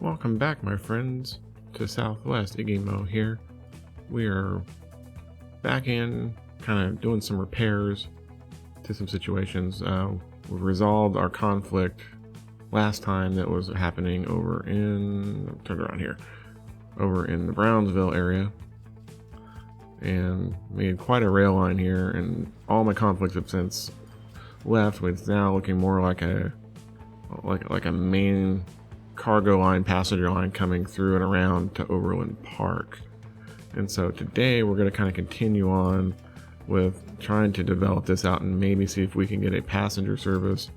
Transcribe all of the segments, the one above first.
Welcome back, my friends, to Southwest. Iggymo here. We are back in, kind of doing some repairs to some situations. We resolved our conflict last time that was happening over in, turned around here, over in the Brownsville area, and made quite a rail line here, and all my conflicts have since left. It's now looking more like a main cargo line, passenger line coming through and around to Overland Park. And so today we're going to kind of continue on with trying to develop this out and maybe see if we can get a passenger service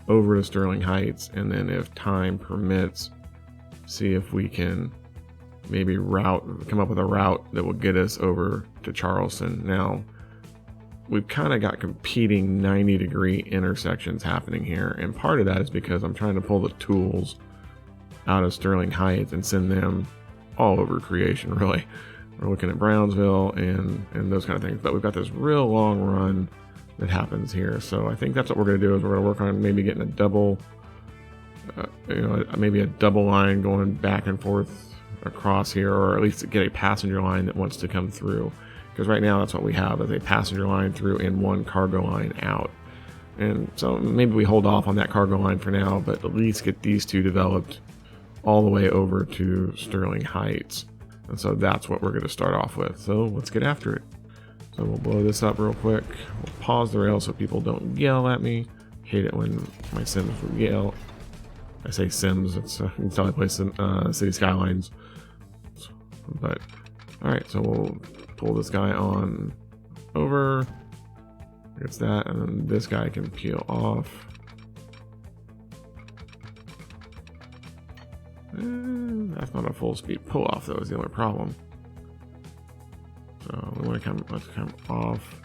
over to Sterling Heights, and then if time permits, see if we can maybe come up with a route that will get us over to Charleston. Now, we've kind of got competing 90-degree intersections happening here, and part of that is because I'm trying to pull the tools out of Sterling Heights and send them all over creation, really. We're looking at Brownsville and those kind of things, but we've got this real long run that happens here. So I think that's what we're going to do, is we're going to work on maybe getting a double, maybe a double line going back and forth across here, or at least get a passenger line that wants to come through. Because right now that's what we have, is a passenger line through and one cargo line out. And so maybe we hold off on that cargo line for now, but at least get these two developed all the way over to Sterling Heights. And so that's what we're going to start off with. So let's get after it. So we'll blow this up real quick. We'll pause the rail so people don't yell at me. Hate it when my Sims yell. I say Sims, it's until I play City Skylines. But alright, so we'll pull this guy on over. Gets that, and then this guy can peel off. That's not a full speed pull off, though, is the only problem. So we want to let's come off.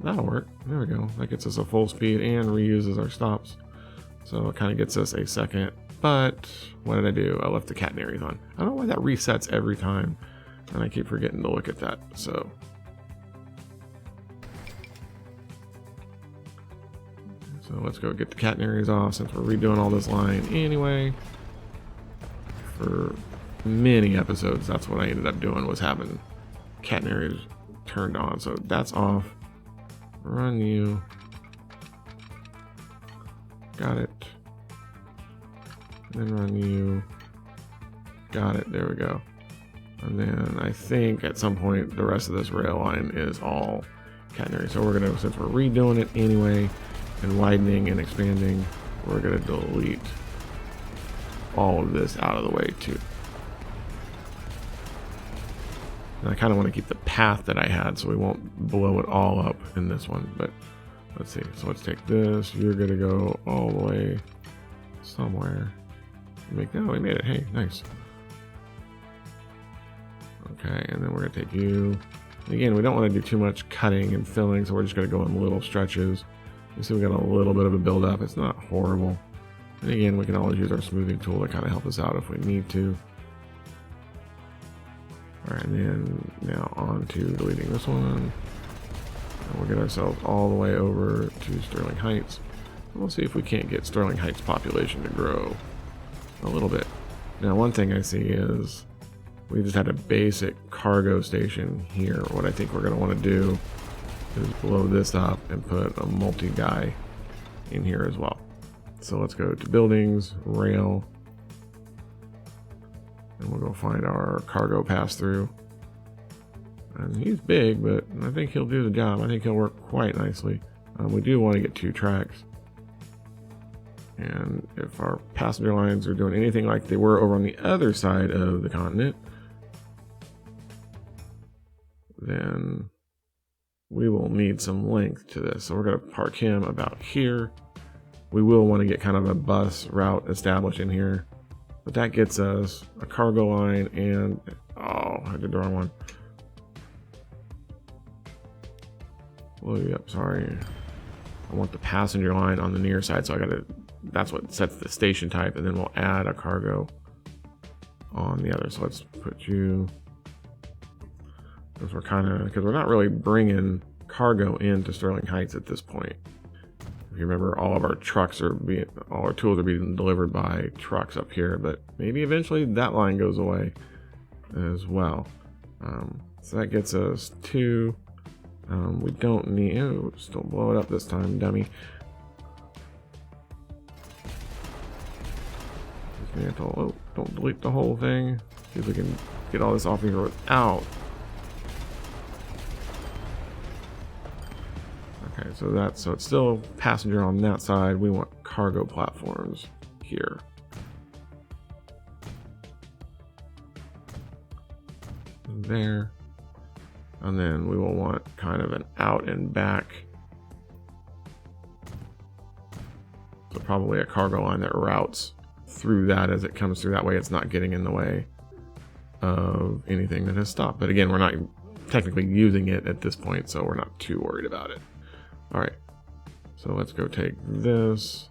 That'll work. There we go. That gets us a full speed and reuses our stops. So it kind of gets us a second. But what did I do? I left the catenaries on. I don't know why that resets every time, and I keep forgetting to look at that. So let's go get the catenaries off, since we're redoing all this line anyway. For many episodes, that's what I ended up doing, was having catenaries turned on. So that's off. Run you. Got it. And then run you. Got it. There we go. And then I think at some point the rest of this rail line is all catenary. So we're gonna, since we're redoing it anyway and widening and expanding, we're gonna delete all of this out of the way too. And I kind of want to keep the path that I had so we won't blow it all up in this one. But let's see. So let's take this. You're gonna go all the way somewhere. No, we made it. Hey, nice. Okay, and then we're gonna take you. And again, we don't want to do too much cutting and filling, so we're just gonna go in little stretches. You see we got a little bit of a build up. It's not horrible. And again, we can always use our smoothing tool to kind of help us out if we need to. Alright, and then now on to deleting this one. And we'll get ourselves all the way over to Sterling Heights. And we'll see if we can't get Sterling Heights population to grow a little bit. Now, one thing I see is we just had a basic cargo station here. What I think we're going to want to do is blow this up and put a multi-guy in here as well. So let's go to buildings, rail, and we'll go find our cargo pass-through. And he's big, but I think he'll do the job. I think he'll work quite nicely. We do want to get 2 tracks. And if our passenger lines are doing anything like they were over on the other side of the continent, then we will need some length to this. So we're going to park him about here. We will want to get kind of a bus route established in here. But that gets us a cargo line and... oh, I did the wrong one. Oh, yep, sorry. I want the passenger line on the near side, so I gotta... that's what sets the station type, and then we'll add a cargo on the other. So let's put you... because we're not really bringing cargo into Sterling Heights at this point. If you remember, all our tools are being delivered by trucks up here, but maybe eventually that line goes away as well. So that gets us to, we don't need, oh, just don't blow it up this time, dummy. Oh, don't delete the whole thing. See if we can get all this off here without. Okay, so it's still passenger on that side. We want cargo platforms here. And there. And then we will want kind of an out and back. So probably a cargo line that routes through that as it comes through. That way it's not getting in the way of anything that has stopped. But again, we're not technically using it at this point, so we're not too worried about it. All right, so let's go take this.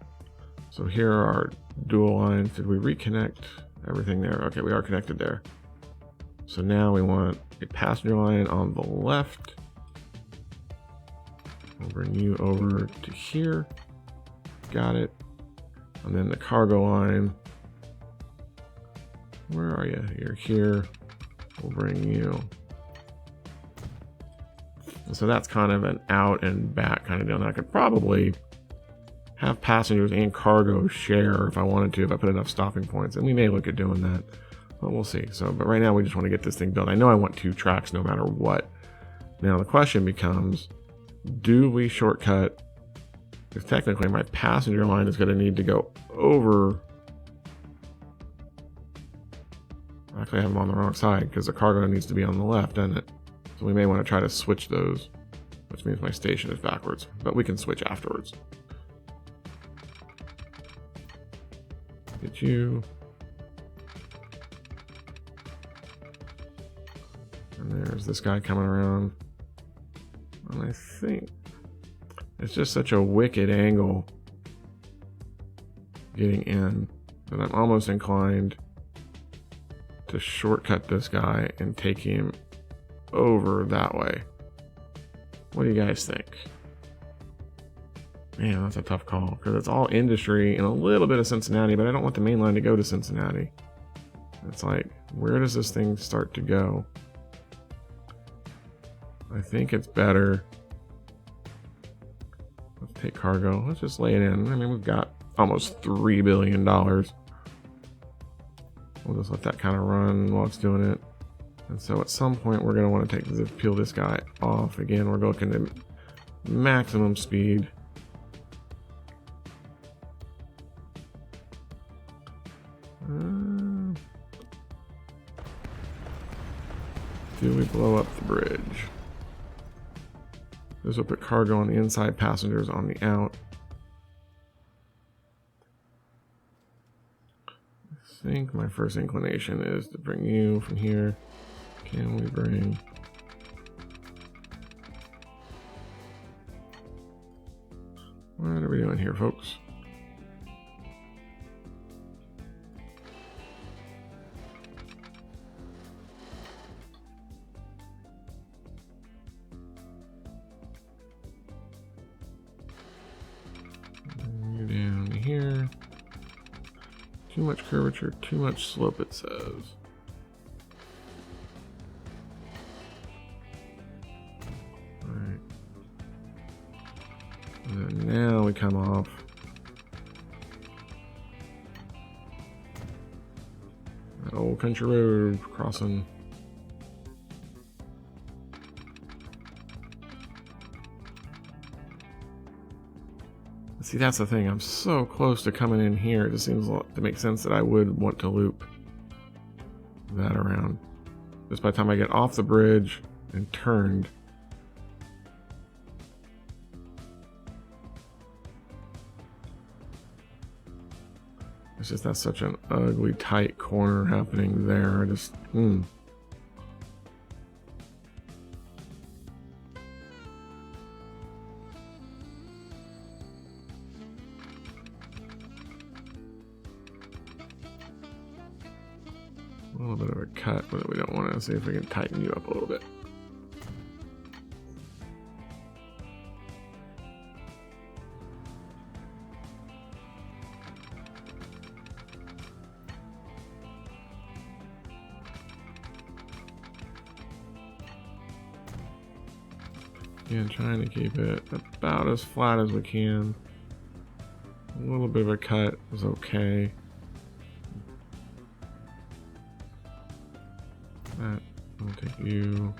So here are our dual lines. Did we reconnect everything there? Okay, we are connected there. So now we want a passenger line on the left. We'll bring you over to here. Got it. And then the cargo line. Where are you? You're here. We'll bring you. And so that's kind of an out and back kind of deal. And I could probably have passengers and cargo share if I wanted to, if I put enough stopping points. And we may look at doing that, but we'll see. So, but right now we just want to get this thing built. I know I want 2 tracks no matter what. Now the question becomes, do we shortcut? Because technically my passenger line is going to need to go over. Actually, I have them on the wrong side because the cargo needs to be on the left, doesn't it? So we may want to try to switch those, which means my station is backwards, but we can switch afterwards. Get you. And there's this guy coming around. And I think it's just such a wicked angle getting in that I'm almost inclined to shortcut this guy and take him over that way. What do you guys think? Man, that's a tough call because it's all industry and a little bit of Cincinnati, but I don't want the main line to go to Cincinnati. It's like, where does this thing start to go? I think it's better. Let's take cargo. Let's just lay it in. I mean, we've got almost $3 billion. We'll just let that kind of run while it's doing it. And so at some point we're going to want to peel this guy off. Again, we're looking at maximum speed. Do we blow up the bridge? This will put cargo on the inside, passengers on the out. I think my first inclination is to bring you from here. Can we bring... What are we doing here, folks? You're down here. Too much curvature, too much slope, it says. Alright. And then now we come off. That old country road crossing. See, that's the thing. I'm so close to coming in here. It just seems to make sense that I would want to loop that around. Just by the time I get off the bridge and turned. It's just that's such an ugly, tight corner happening there. I just, a little bit of a cut, but we don't want to. See if we can tighten you up a little bit. Again, trying to keep it about as flat as we can. A little bit of a cut is okay. That will take you.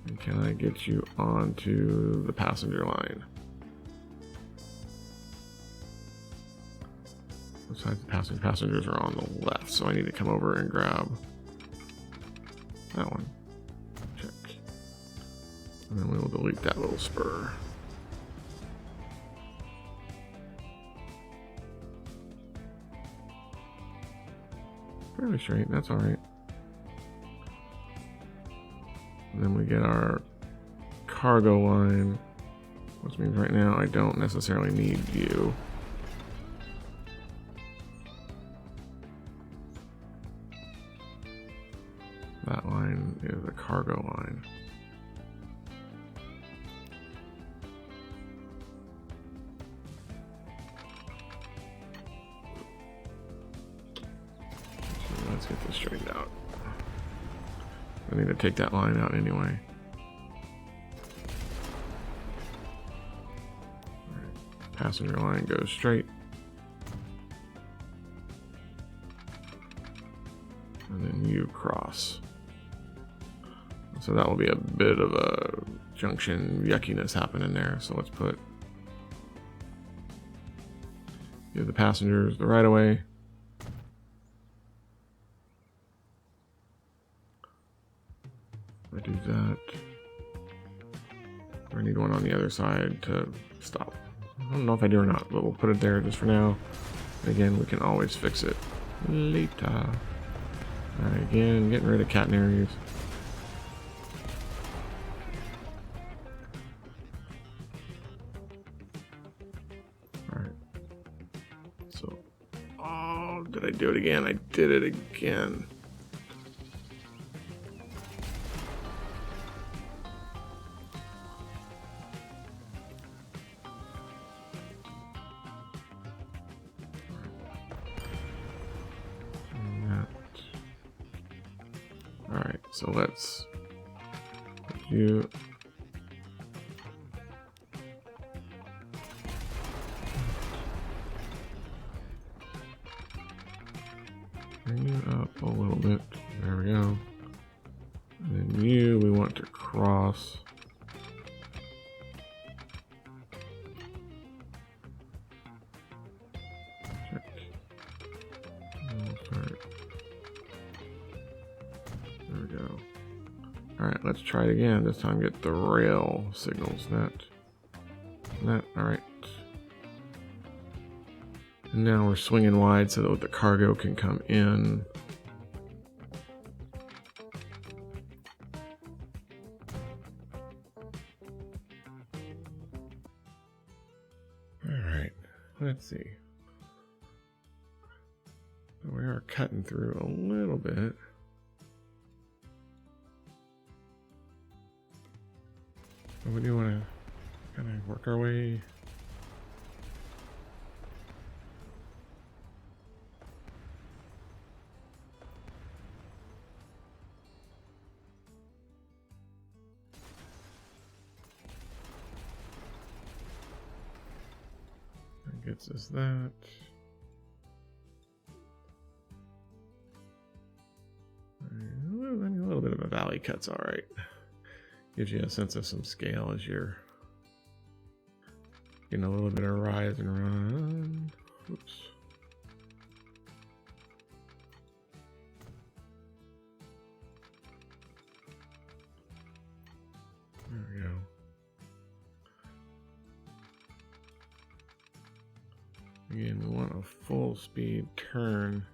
And can I get you onto the passenger line? Besides the passengers are on the left, so I need to come over and grab that one. Check. And then we will delete that little spur. Fairly straight, that's alright. And then we get our cargo line, which means right now I don't necessarily need you. That line is a cargo line. So let's get this straightened out. I need to take that line out anyway. Right. Passenger line goes straight. And then you cross. So that will be a bit of a junction yuckiness happening there. So let's give the passengers the right of way. I do that. I need one on the other side to stop. I don't know if I do or not, but we'll put it there just for now. And again, we can always fix it later. Alright, again, getting rid of catenaries. Alright. So, oh, did I do it again? I did it again. Alright, so let's put you bring you up a little bit. There we go. And then you, we want to cross. Check. And we'll start. There we go. Alright, let's try it again. This time get the rail signals. That, alright. And now we're swinging wide so that the cargo can come in. Alright, let's see. So we are cutting through a little bit. But we do want to kind of work our way. That gets us that. A little bit of a valley cut's all right. Gives you a sense of some scale as you're getting a little bit of rise and run. Oops. There we go. Again, we want a full speed turn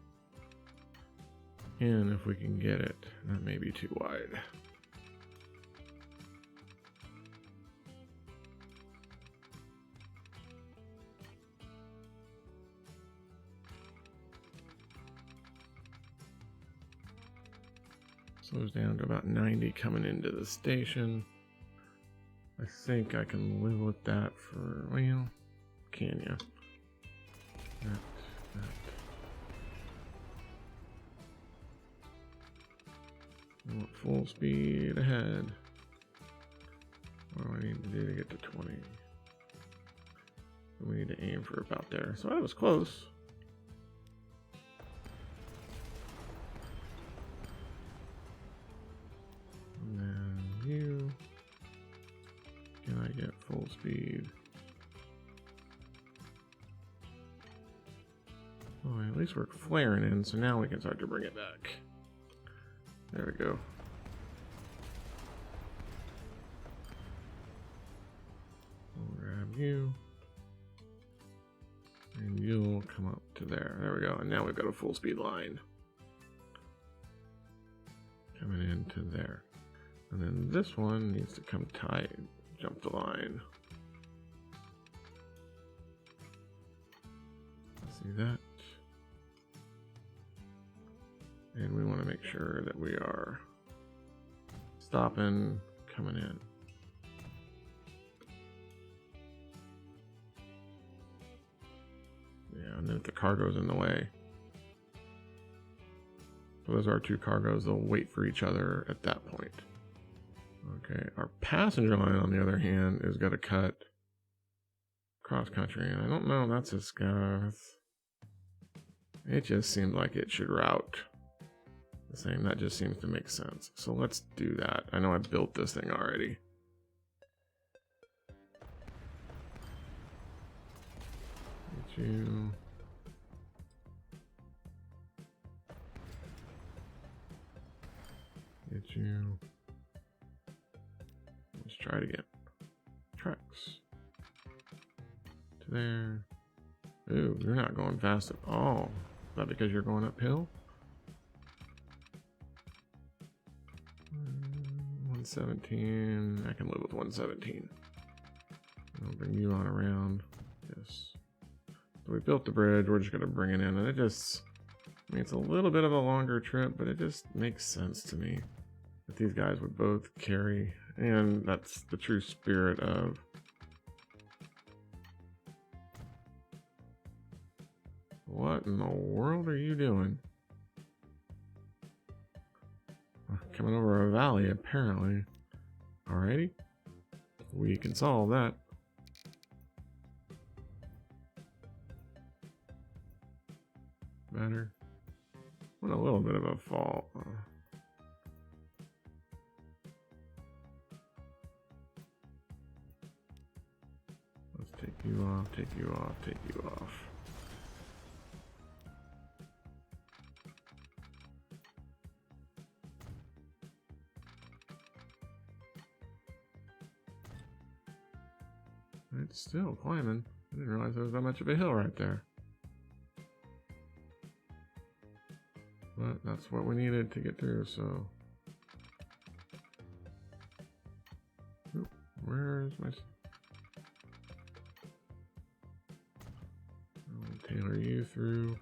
in if we can get it. That may be too wide. Slows down to about 90 coming into the station. I think I can live with that for, well, can you? That. I want full speed ahead. What do What do I need to do to get to 20? We need to aim for about there. So that was close. And then you. Can I get full speed? Oh, at least we're flaring in, so now we can start to bring it back. There we go. We'll grab you. And you'll come up to there. There we go. And now we've got a full speed line. Coming into there. And then this one needs to come tight. Jump the line. See that? And we want to make sure that we are stopping, coming in. Yeah, and then if the cargo's in the way. So those are our two cargoes. They'll wait for each other at that point. Okay, our passenger line, on the other hand, is going to cut cross country. And I don't know, that's a scarf. It just seems like it should route the same. That just seems to make sense. So let's do that. I know I built this thing already. Get you. Get you. Let's try it again. Tracks. To there. Ooh, you're not going fast at all. Is that because you're going uphill? 117. I can live with 117. I'll bring you on around. Yes. So we built the bridge. We're just going to bring it in. And it just, I mean, it's a little bit of a longer trip, but it just makes sense to me that these guys would both carry. And that's the true spirit of what in the world are you doing? Coming over a valley, apparently. Alrighty. We can solve that. Better. What a little bit of a fault. Let's take you off, take you off, take you off. It's still climbing. I didn't realize there was that much of a hill right there. But that's what we needed to get through, so. Oop, where is my... I'll tailor you through.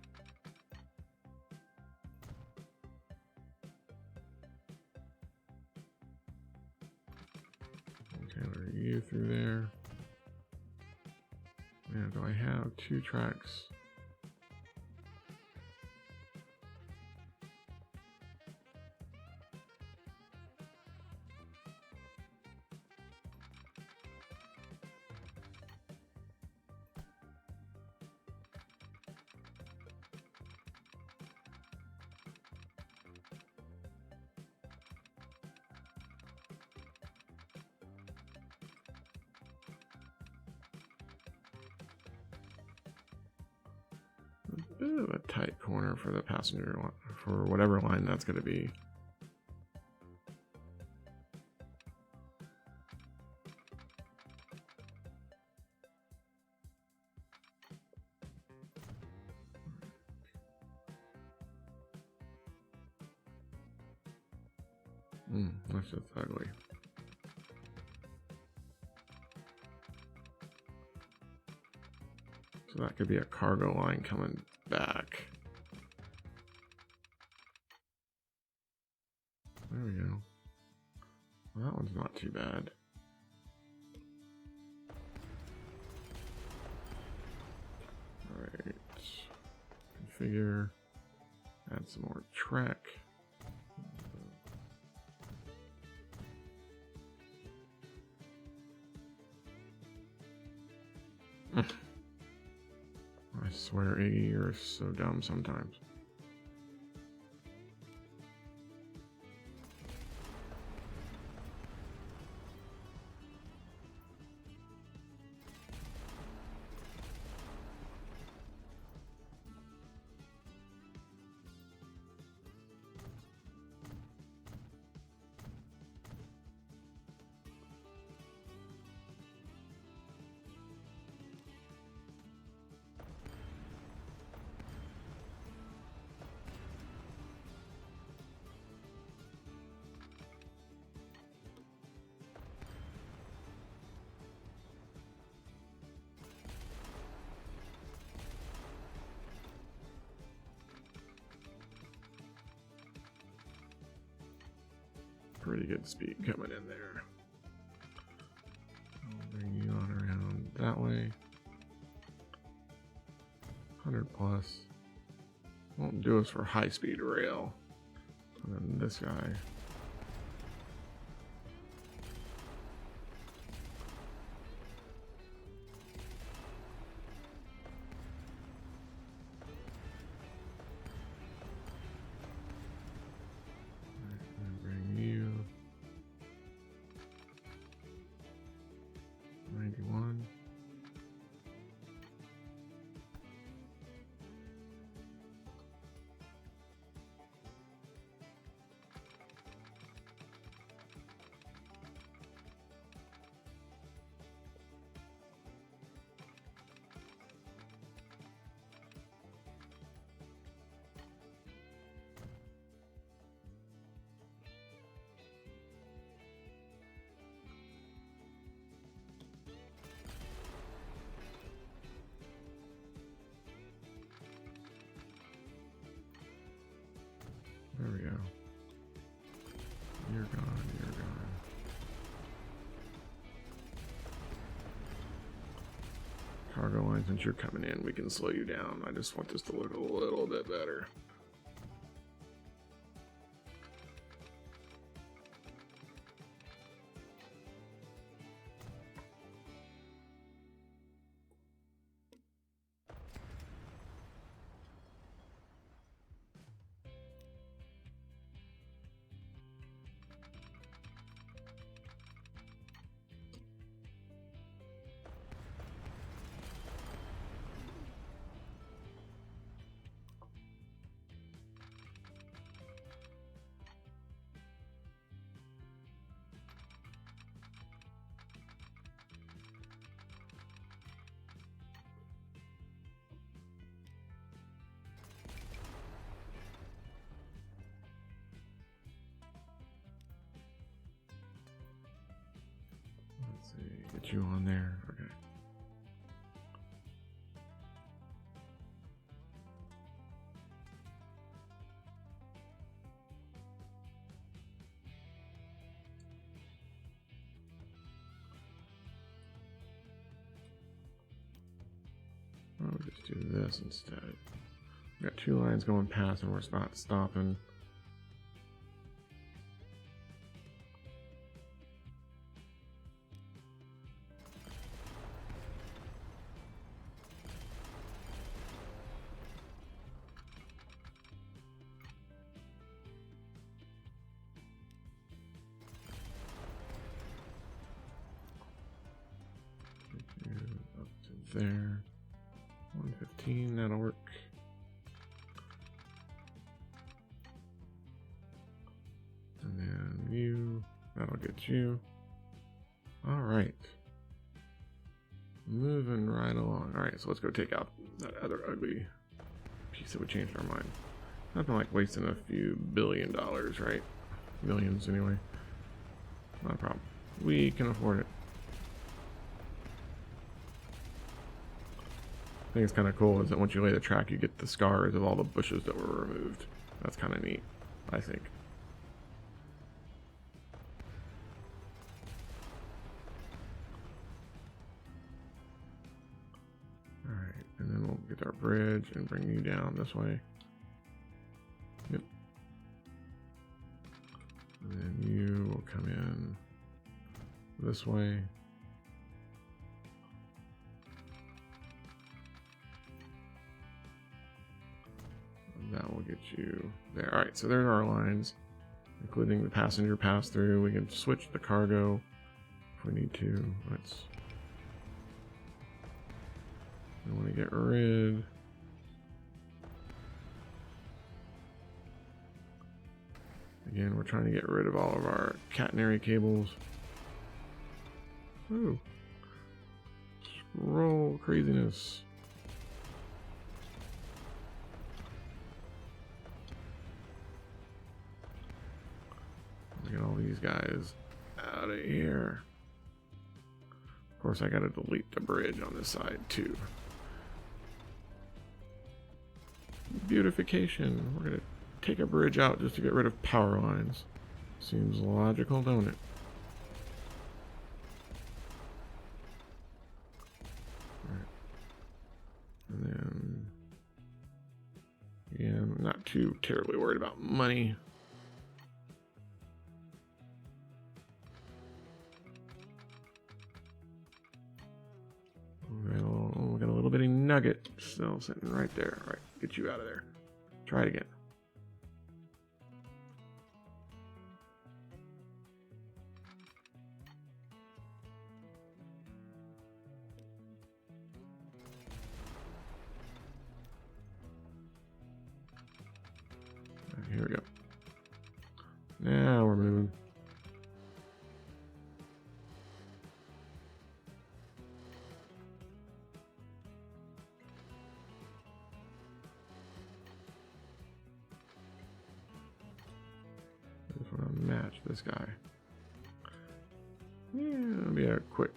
I'll tailor you through there. Now, do I have two tracks? A bit of a tight corner for the passenger line, for whatever line that's going to be. That's just ugly. So that could be a cargo line coming back. There we go. Well, that one's not too bad. Alright. Configure. Add some more track. I swear, Iggy, you're so dumb sometimes. Pretty good speed coming in there. I'll bring you on around that way. 100 plus. Won't do us for high speed rail. And then this guy. Bring you 91. There we go. You're gone, you're gone. Cargo line, since you're coming in, we can slow you down. I just want this to look a little bit better. Let's see, get you on there. Okay. I'll just do this instead. We got two lines going past and we're not stopping. Up to there. 115, that'll work. And then you, that'll get you. Alright. Moving right along. Alright, so let's go take out that other ugly piece that would change our mind. Nothing like wasting a few $1 billion, right? Millions anyway. Not a problem. We can afford it. I think it's kind of cool is that once you lay the track, you get the scars of all the bushes that were removed. That's kind of neat, I think. Alright, and then we'll get our bridge and bring you down this way. Yep. And then you will come in this way. you there. All right, so there's our lines, including the passenger pass through. We can switch the cargo if we need to. I want to get rid. Again, we're trying to get rid of all of our catenary cables. Ooh. Scroll craziness. Get all these guys out of here. Of course, I gotta delete the bridge on this side too. Beautification. We're gonna take a bridge out just to get rid of power lines. Seems logical, don't it? Right. And then, again, I'm not too terribly worried about money. We got a little bitty nugget still sitting right there. All right, get you out of there. Try it again. Right, here we go. Now we're moving. Match this guy. Yeah, it'll be a quick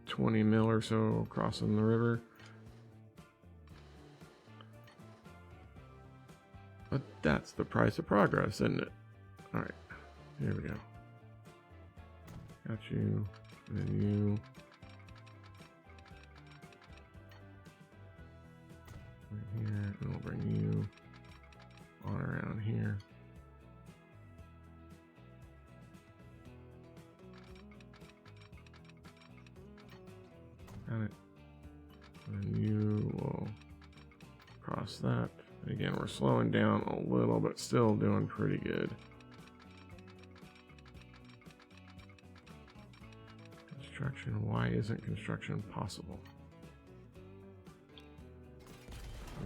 20 mil or so crossing the river. But that's the price of progress, isn't it? Alright, here we go. Got you, and then you. Right here, and we'll bring you on around here. Got it. And you will cross that. Again, we're slowing down a little, but still doing pretty good. Construction. Why isn't construction possible?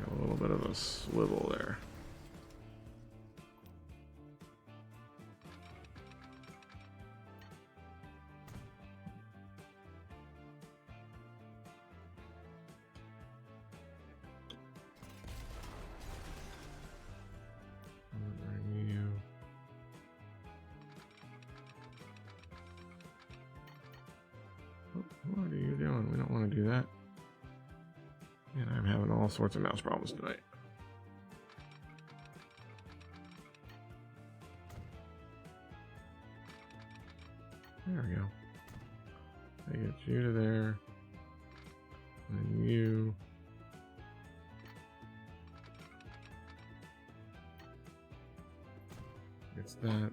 Got a little bit of a swivel there. What are you doing? We don't want to do that. And I'm having all sorts of mouse problems tonight. There we go. I get you to there. And then you. It's that.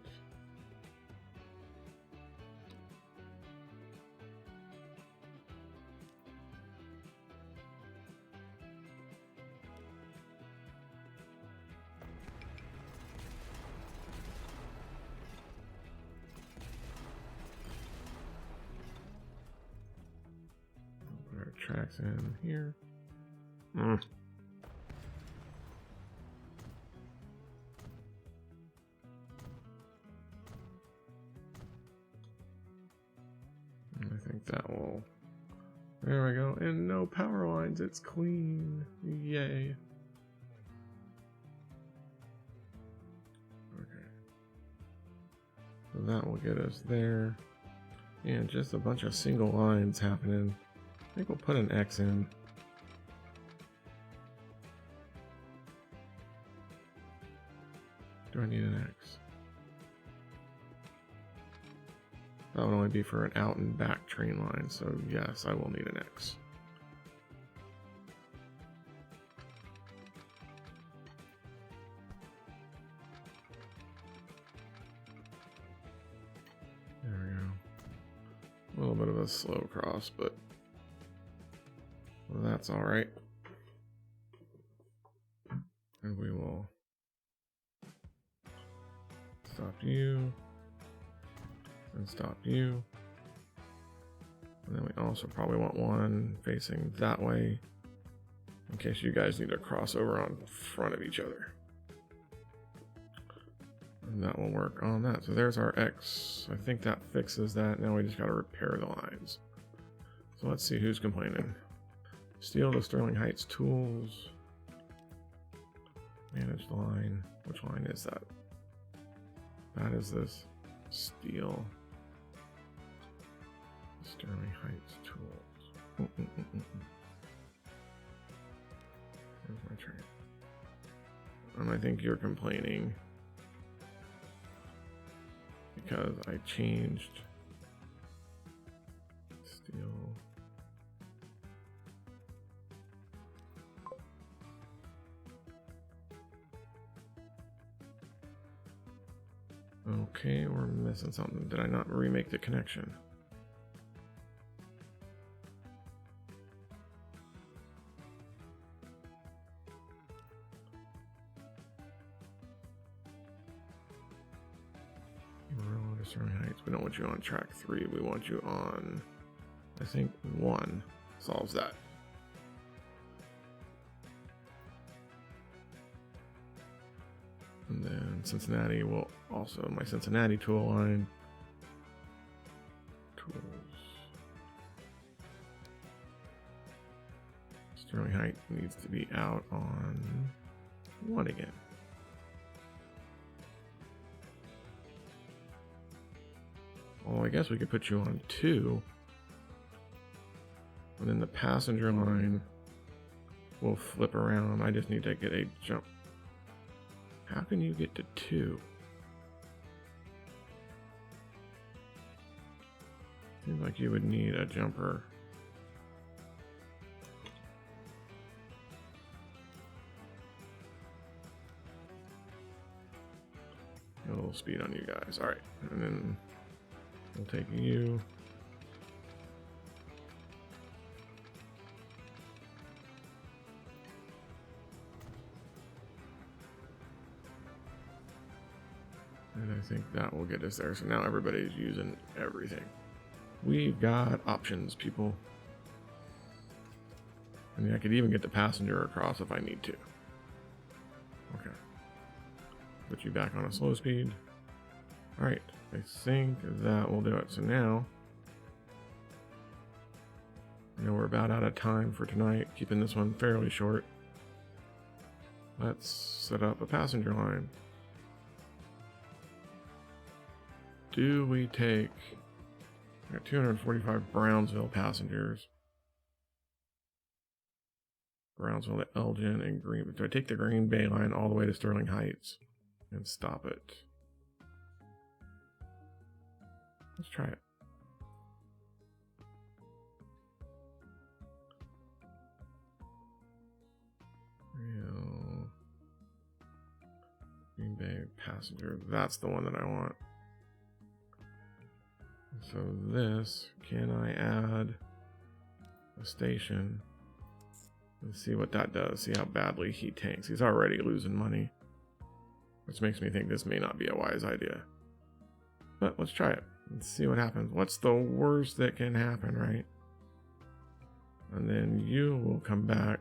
Tracks in here. I think that will. There we go. And no power lines. It's clean. Yay. Okay. So that will get us there. And just a bunch of single lines happening. I think we'll put an X in. Do I need an X? That would only be for an out and back train line, so yes, I will need an X. There we go. A little bit of a slow cross, but well, that's all right. And we will stop you. And stop you. And then we also probably want one facing that way in case you guys need to cross over on front of each other. And that will work on that. So there's our X. I think that fixes that. Now we just got to repair the lines. So let's see who's complaining. Steal the Sterling Heights tools. Manage the line. Which line is that? That is this. Steal Sterling Heights tools. There's my train. And I think you're complaining because I changed steel. Okay, we're missing something. Did I not remake the connection? Sterling Heights. We don't want you on track 3. We want you on, I think, 1 solves that. And then Cincinnati will also, my Cincinnati tool line. Tools. Sterling Heights needs to be out on 1 again. Well, I guess we could put you on 2. And then the passenger line will flip around. I just need to get a jump. How can you get to 2? Seems like you would need a jumper. A little speed on you guys. Alright, and then we'll take you. And I think that will get us there. So now everybody's using everything. We've got options, people. I mean, I could even get the passenger across if I need to. Okay. Put you back on a slow speed. Alright, I think that will do it. So now, I know we're about out of time for tonight, keeping this one fairly short. Let's set up a passenger line. Do we take... We got 245 Brownsville passengers. Brownsville to Elgin and Green... Do I take the Green Bay line all the way to Sterling Heights and stop it? Let's try it. Real Green Bay passenger. That's the one that I want. So this, can I add a station and see what that does? See how badly he tanks. He's already losing money, which makes me think this may not be a wise idea. But let's try it and see what happens. What's the worst that can happen, right? And then you will come back.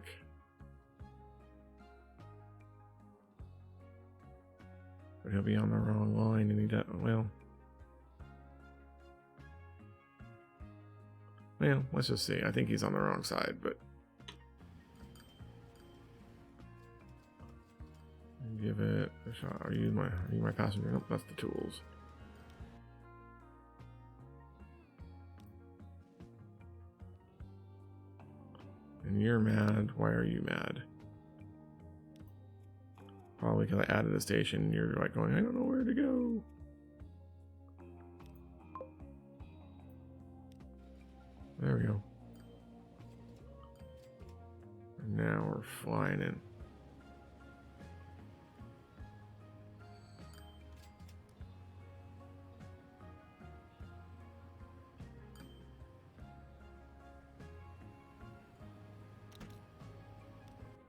But he'll be on the wrong line and he does, well, let's just see. I think he's on the wrong side, but give it a shot. Are you my passenger? Nope, that's the tools. And you're mad. Why are you mad? Probably because I added a station and you're like going, I don't know where to go. There we go. And now we're flying in.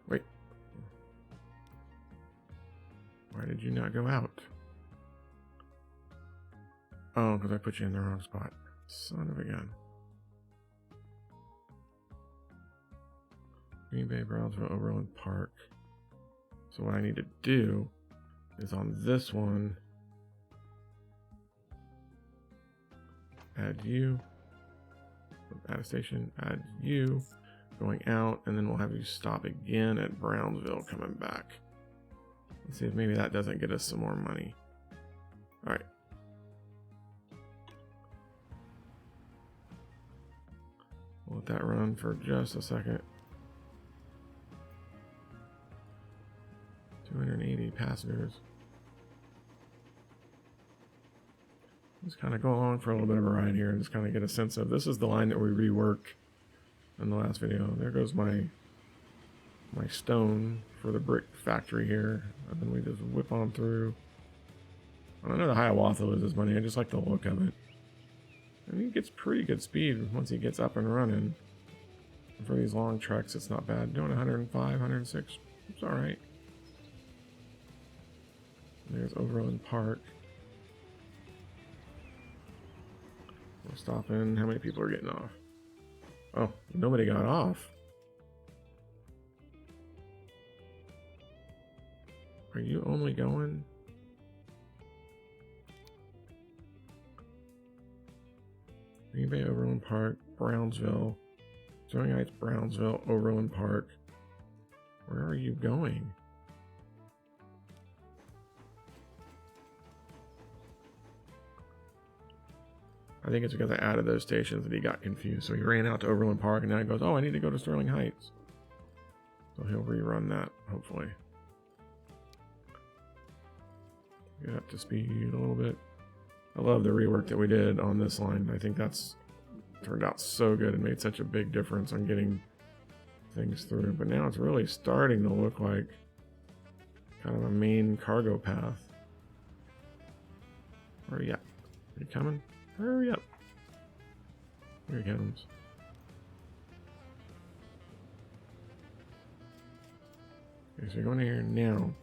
Wait. Why did you not go out? Oh, because I put you in the wrong spot. Son of a gun. Green Bay, Brownsville, Overland Park. So what I need to do is on this one, add you, add a station, add you, going out, and then we'll have you stop again at Brownsville coming back. Let's see if maybe that doesn't get us some more money. All right. We'll let that run for just a second. 280 passengers. Just kind of go along for a little bit of a ride here and just kind of get a sense of, this is the line that we reworked in the last video. There goes my stone for the brick factory here. And then we just whip on through. I don't know the Hiawatha loses money. I just like the look of it. And he gets pretty good speed once he gets up and running. And for these long treks, it's not bad. Doing 105, 106, it's alright. There's Overland Park. We're stopping. How many people are getting off? Oh, nobody got off. Are you only going? Green Bay, Overland Park, Brownsville, Sterling Heights, Brownsville, Overland Park. Where are you going? I think it's because I added those stations that he got confused. So he ran out to Overland Park and now he goes, oh, I need to go to Sterling Heights. So he'll rerun that, hopefully. Get up to speed a little bit. I love the rework that we did on this line. I think that's turned out so good and made such a big difference on getting things through. But now it's really starting to look like kind of a main cargo path. Hurry up. Are you coming? Hurry up. Here he comes. Okay, so you're going here now.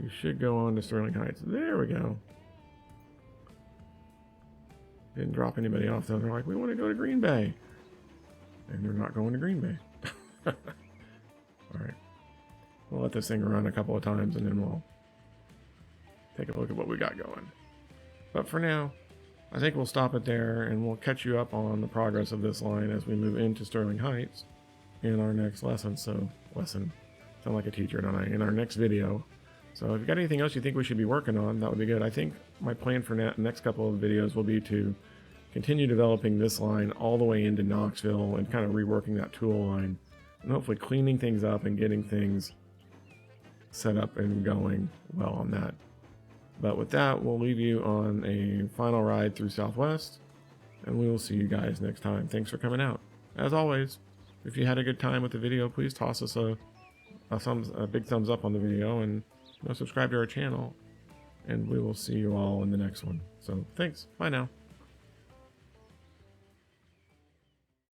You should go on to Sterling Heights. There we go. Didn't drop anybody off though. They're like, we want to go to Green Bay. And they're not going to Green Bay. Alright. We'll let this thing run a couple of times and then we'll take a look at what we got going. But for now, I think we'll stop it there and we'll catch you up on the progress of this line as we move into Sterling Heights in our next lesson. So, sound like a teacher, don't I? In our next video. So if you've got anything else you think we should be working on, that would be good. I think my plan for next couple of videos will be to continue developing this line all the way into Knoxville and kind of reworking that tool line and hopefully cleaning things up and getting things set up and going well on that. But with that, we'll leave you on a final ride through Southwest, and we will see you guys next time. Thanks for coming out. As always, if you had a good time with the video, please toss us a big thumbs up on the video and subscribe to our channel, and we will see you all in the next one. So thanks. Bye now.